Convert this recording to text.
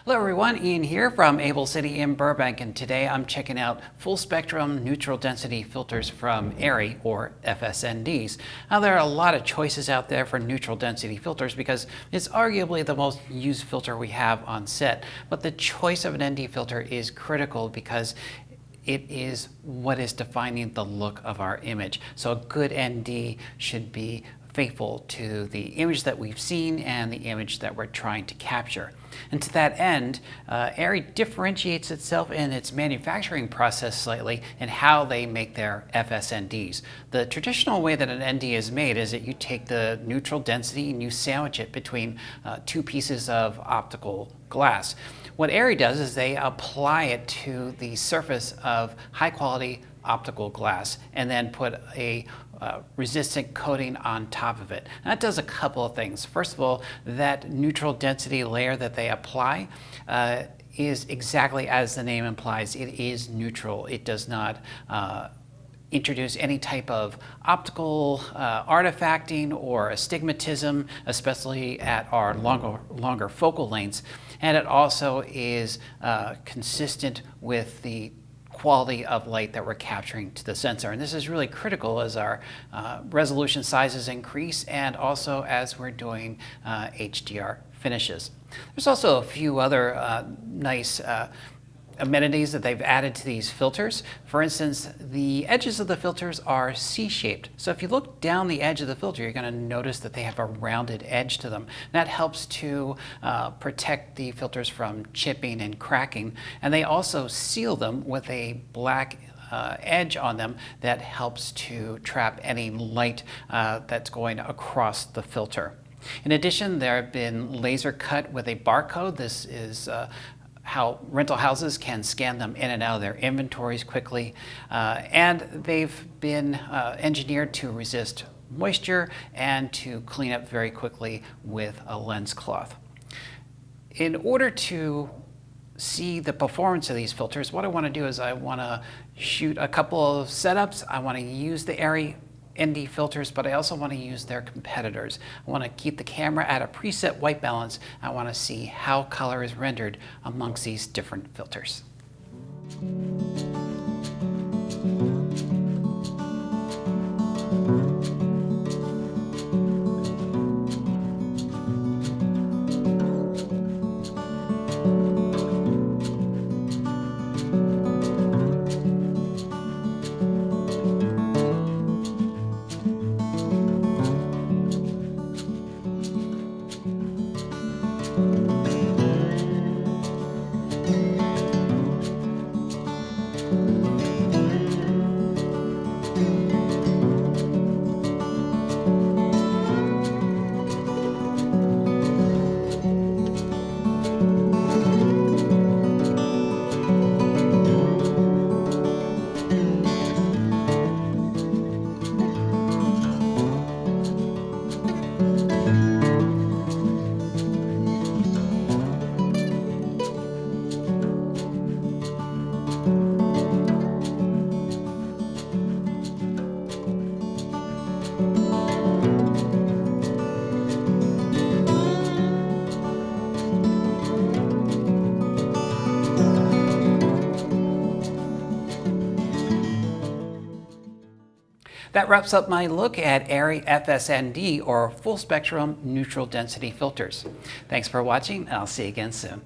Hello everyone, Ian here from AbelCine in Burbank, and today I'm checking out full spectrum neutral density filters from ARRI or FSNDs. Now there are a lot of choices out there for neutral density filters because it's arguably the most used filter we have on set, but the choice of an ND filter is critical because it is what is defining the look of our image. So a good ND should be faithful to the image that we've seen and the image that we're trying to capture. And to that end, ARRI differentiates itself in its manufacturing process slightly in how they make their FSNDs. The traditional way that an ND is made is that you take the neutral density and you sandwich it between two pieces of optical glass. What ARRI does is they apply it to the surface of high quality optical glass and then put a resistant coating on top of it. And that does a couple of things. First of all, that neutral density layer that they apply is exactly as the name implies. It is neutral. It does not introduce any type of optical artifacting or astigmatism, especially at our longer focal lengths. And it also is consistent with the quality of light that we're capturing to the sensor. And this is really critical as our resolution sizes increase and also as we're doing HDR finishes. There's also a few other nice amenities that they've added to these filters. For instance, the edges of the filters are C-shaped. So if you look down the edge of the filter, you're going to notice that they have a rounded edge to them. That helps to protect the filters from chipping and cracking. And they also seal them with a black edge on them that helps to trap any light that's going across the filter. In addition, there have been laser cut with a barcode. This is how rental houses can scan them in and out of their inventories quickly. And they've been engineered to resist moisture and to clean up very quickly with a lens cloth. In order to see the performance of these filters, what I want to do is I want to shoot a couple of setups. I want to use the ARRI ND filters, but I also want to use their competitors. I want to keep the camera at a preset white balance. I want to see how color is rendered amongst these different filters. That wraps up my look at ARRI FSND or full spectrum neutral density filters. Thanks for watching, and I'll see you again soon.